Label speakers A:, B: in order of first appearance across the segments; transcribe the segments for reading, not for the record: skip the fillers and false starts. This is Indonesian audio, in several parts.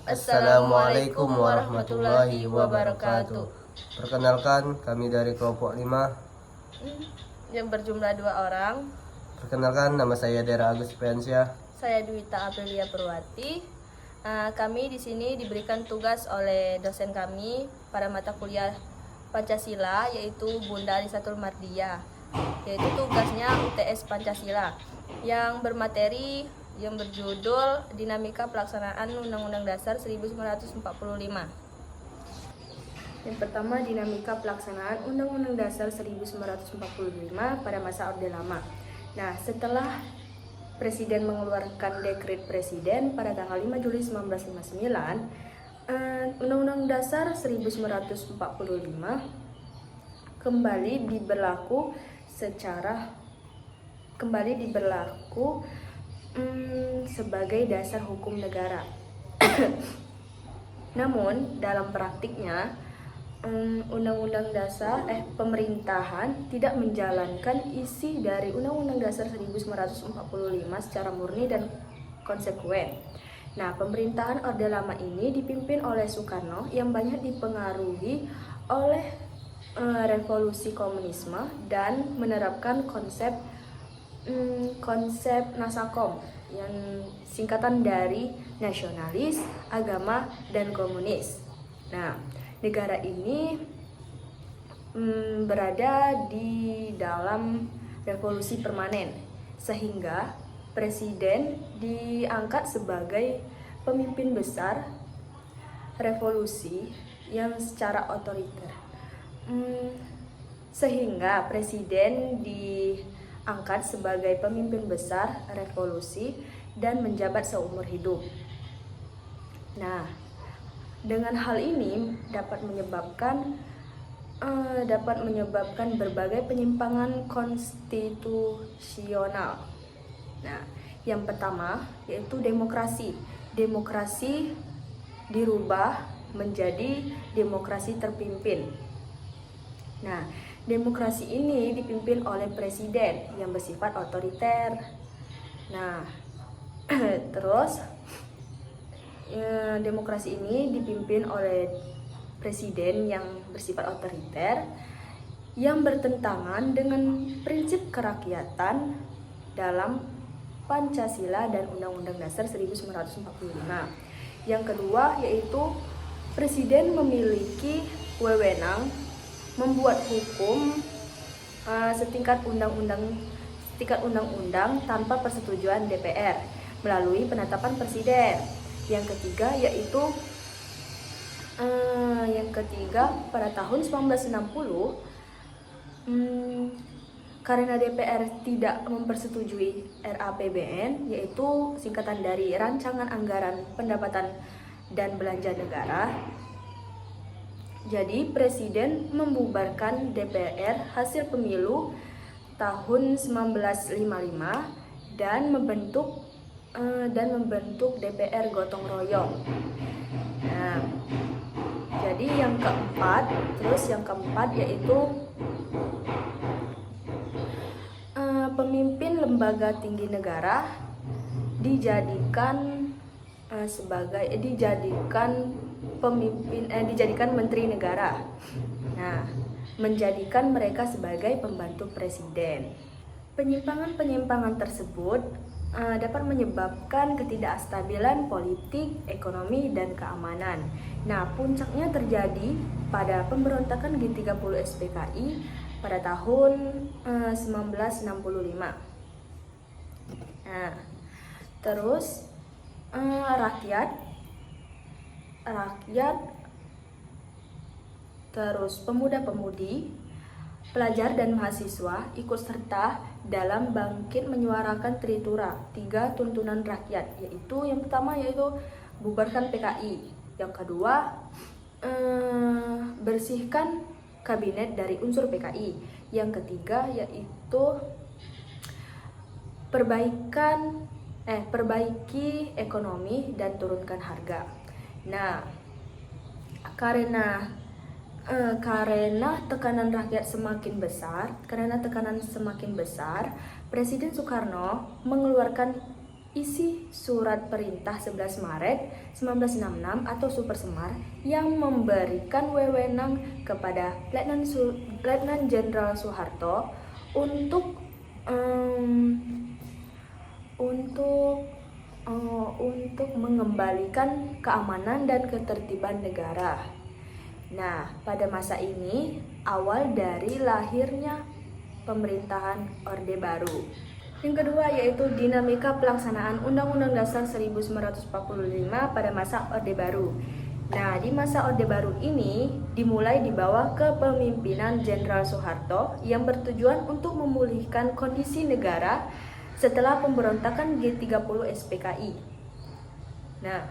A: Assalamualaikum warahmatullahi wabarakatuh. Perkenalkan, kami dari kelompok 5
B: yang berjumlah 2 orang.
A: Perkenalkan, nama saya Dera Agus Pensyah.
B: Saya Dwita Aprilia Purwati. Kami di sini diberikan tugas oleh dosen kami pada mata kuliah Pancasila, yaitu Bunda Alisatul Mardiah, yaitu tugasnya UTS Pancasila yang berjudul Dinamika Pelaksanaan Undang-Undang Dasar 1945. Yang pertama, dinamika pelaksanaan Undang-Undang Dasar 1945 pada masa Orde Lama. Nah, setelah Presiden mengeluarkan dekret Presiden pada tanggal 5 Juli 1959, Undang-Undang Dasar 1945 kembali diberlaku sebagai dasar hukum negara. Namun dalam praktiknya Undang-Undang Dasar pemerintahan tidak menjalankan isi dari Undang-Undang Dasar 1945 secara murni dan konsekuen. Nah, pemerintahan Orde Lama ini dipimpin oleh Soekarno yang banyak dipengaruhi oleh revolusi komunisme dan menerapkan konsep Nasakom yang singkatan dari nasionalis, agama, dan komunis. Nah, negara ini berada di dalam revolusi permanen, sehingga presiden diangkat sebagai pemimpin besar revolusi yang secara otoriter. Sehingga presiden diangkat sebagai pemimpin besar revolusi dan menjabat seumur hidup. Nah, dengan hal ini dapat menyebabkan berbagai penyimpangan konstitusional. Nah, yang pertama yaitu demokrasi. Demokrasi dirubah menjadi demokrasi terpimpin. Nah, demokrasi ini dipimpin oleh presiden yang bersifat otoriter. Nah, terus demokrasi ini dipimpin oleh presiden yang bersifat otoriter yang bertentangan dengan prinsip kerakyatan dalam Pancasila dan Undang-Undang Dasar 1945. Yang kedua yaitu presiden memiliki wewenang membuat hukum setingkat undang-undang tanpa persetujuan DPR melalui penetapan presiden. Yang ketiga pada tahun 1960 karena DPR tidak mempersetujui RAPBN, yaitu singkatan dari Rancangan Anggaran Pendapatan dan Belanja Negara. Jadi presiden membubarkan DPR hasil pemilu tahun 1955 dan membentuk DPR gotong royong. Nah, jadi yang keempat yaitu pemimpin lembaga tinggi negara dijadikan menteri negara. Nah, menjadikan mereka sebagai pembantu presiden. Penyimpangan tersebut dapat menyebabkan ketidakstabilan politik, ekonomi, dan keamanan. Nah, puncaknya terjadi pada pemberontakan G30 SPKI pada tahun 1965. Nah, terus terus pemuda-pemudi, pelajar dan mahasiswa ikut serta dalam bangkit menyuarakan Tritura, 3 tuntunan rakyat, yaitu yang pertama yaitu bubarkan PKI, yang kedua bersihkan kabinet dari unsur PKI, yang ketiga yaitu perbaiki ekonomi dan turunkan harga. Nah, karena tekanan semakin besar, Presiden Soekarno mengeluarkan isi surat perintah 11 Maret 1966 atau Super Semar yang memberikan wewenang kepada Letnan Jenderal Soeharto untuk mengembalikan keamanan dan ketertiban negara. Nah, pada masa ini awal dari lahirnya pemerintahan Orde Baru. Yang kedua yaitu dinamika pelaksanaan Undang-Undang Dasar 1945 pada masa Orde Baru. Nah, di masa Orde Baru ini dimulai di bawah kepemimpinan Jenderal Soeharto yang bertujuan untuk memulihkan kondisi negara setelah pemberontakan G30 SPKI. Nah,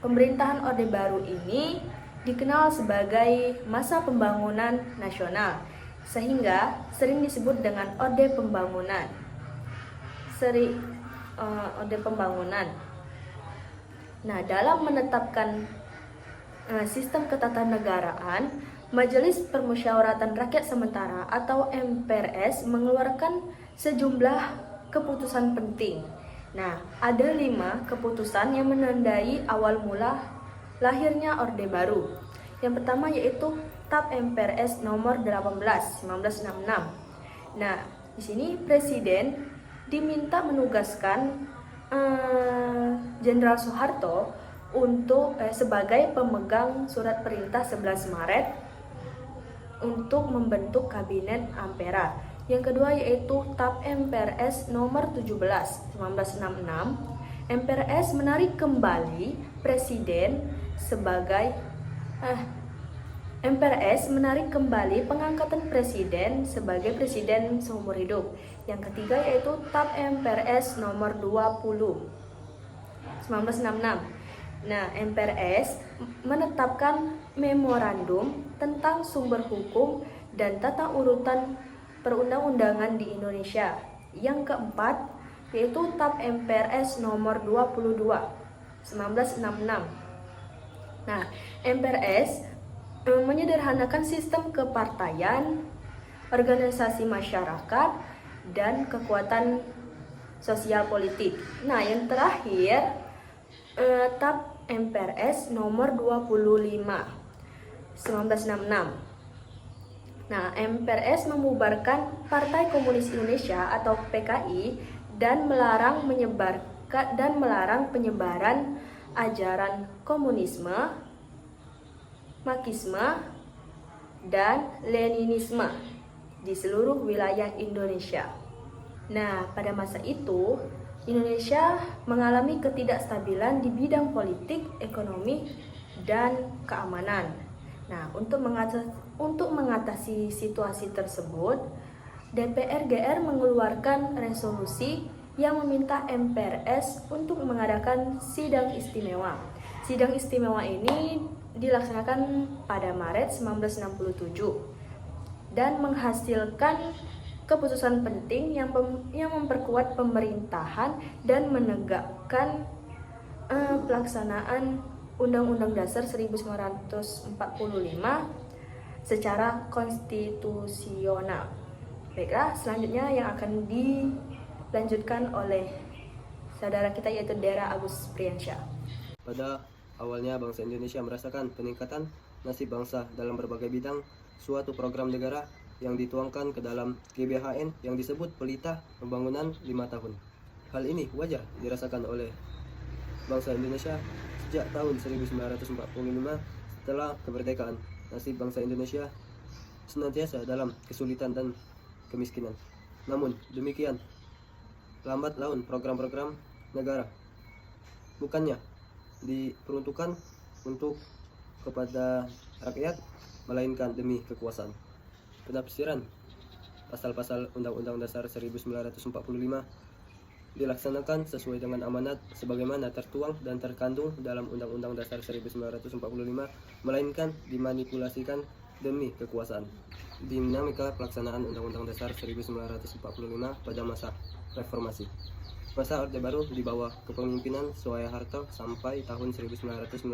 B: pemerintahan Orde Baru ini dikenal sebagai masa pembangunan nasional, sehingga sering disebut dengan Orde Pembangunan. Orde Pembangunan. Nah, dalam menetapkan sistem ketatanegaraan, Majelis Permusyawaratan Rakyat Sementara atau MPRS mengeluarkan sejumlah keputusan penting. Nah, ada 5 keputusan yang menandai awal mula lahirnya Orde Baru. Yang pertama yaitu TAP MPRS nomor 18 1966. Nah, di sini Presiden diminta menugaskan Jenderal Soeharto untuk sebagai pemegang surat perintah 11 Maret untuk membentuk kabinet Ampera. Yang kedua yaitu TAP MPRS nomor 17 1966. MPRS menarik kembali Presiden sebagai MPRS menarik kembali pengangkatan presiden sebagai presiden seumur hidup. Yang ketiga yaitu TAP MPRS nomor 20 1966. Nah, MPRS menetapkan memorandum tentang sumber hukum dan tata urutan perundang-undangan di Indonesia. Yang keempat yaitu TAP MPRS nomor 22 1966. Nah, MPRS menyederhanakan sistem kepartaian, organisasi masyarakat, dan kekuatan sosial politik. Nah, yang terakhir TAP MPRS nomor 25 1966. Nah, MPRS membubarkan Partai Komunis Indonesia atau PKI dan melarang penyebaran ajaran komunisme, Marxisme, dan Leninisme di seluruh wilayah Indonesia. Nah, pada masa itu Indonesia mengalami ketidakstabilan di bidang politik, ekonomi, dan keamanan. Nah, untuk mengatasi situasi tersebut, DPR GR mengeluarkan resolusi yang meminta MPRS untuk mengadakan sidang istimewa. Sidang istimewa ini dilaksanakan pada Maret 1967 dan menghasilkan keputusan penting yang memperkuat pemerintahan dan menegakkan pelaksanaan Undang-Undang Dasar 1945 secara konstitusional. Baiklah, selanjutnya yang akan dilanjutkan oleh saudara kita yaitu Dera Agus Priyansyah.
A: Pada awalnya bangsa Indonesia merasakan peningkatan nasib bangsa dalam berbagai bidang. Suatu program negara yang dituangkan ke dalam GBHN yang disebut Pelita Pembangunan 5 tahun. Hal ini wajar dirasakan oleh bangsa Indonesia sejak tahun 1945 setelah kemerdekaan. Nasib bangsa Indonesia senantiasa dalam kesulitan dan kemiskinan. Namun demikian, lambat laun program-program negara bukannya diperuntukkan untuk kepada rakyat, melainkan demi kekuasaan. Penafsiran pasal-pasal Undang-Undang Dasar 1945 dilaksanakan sesuai dengan amanat sebagaimana tertuang dan terkandung dalam Undang-Undang Dasar 1945, melainkan dimanipulasikan demi kekuasaan. Dinamika pelaksanaan Undang-Undang Dasar 1945 pada masa reformasi. Masa Orde Baru di bawah kepemimpinan Soeharto sampai tahun 1998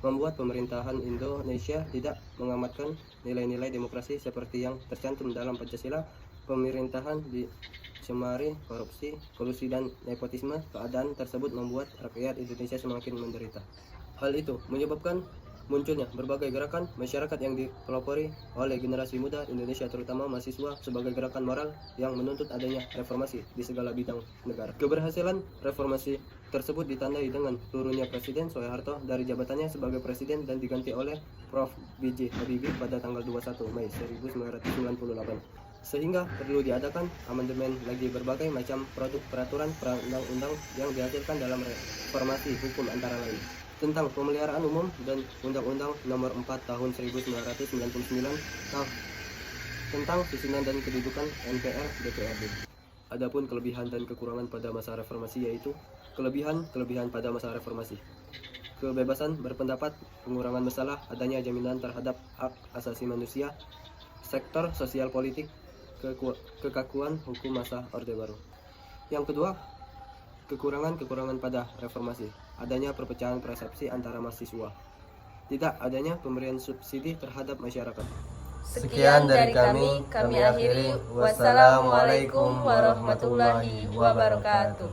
A: membuat pemerintahan Indonesia tidak mengamatkan nilai-nilai demokrasi seperti yang tercantum dalam Pancasila pemerintahan dicemari korupsi, kolusi, dan nepotisme. Keadaan tersebut membuat rakyat Indonesia semakin menderita. Hal itu menyebabkan munculnya berbagai gerakan masyarakat yang dipelopori oleh generasi muda Indonesia, terutama mahasiswa, sebagai gerakan moral yang menuntut adanya reformasi di segala bidang negara. Keberhasilan reformasi tersebut ditandai dengan turunnya Presiden Soeharto dari jabatannya sebagai presiden dan diganti oleh Prof. B.J. Habibie pada tanggal 21 Mei 1998. Sehingga perlu diadakan amandemen lagi berbagai macam produk peraturan perundang-undang yang dihasilkan dalam reformasi hukum, antara lain tentang pemeliharaan umum dan Undang-Undang Nomor 4 Tahun 1999 tentang susunan dan kedudukan MPR DPRD. Adapun kelebihan dan kekurangan pada masa reformasi yaitu kelebihan pada masa reformasi: kebebasan berpendapat, pengurangan masalah, adanya jaminan terhadap hak asasi manusia, sektor sosial politik, kekakuan hukum masa Orde Baru. Yang kedua, kekurangan pada reformasi: adanya perpecahan persepsi antara mahasiswa, tidak adanya pemberian subsidi terhadap masyarakat.
C: Sekian dari kami akhiri. Wassalamualaikum warahmatullahi wabarakatuh.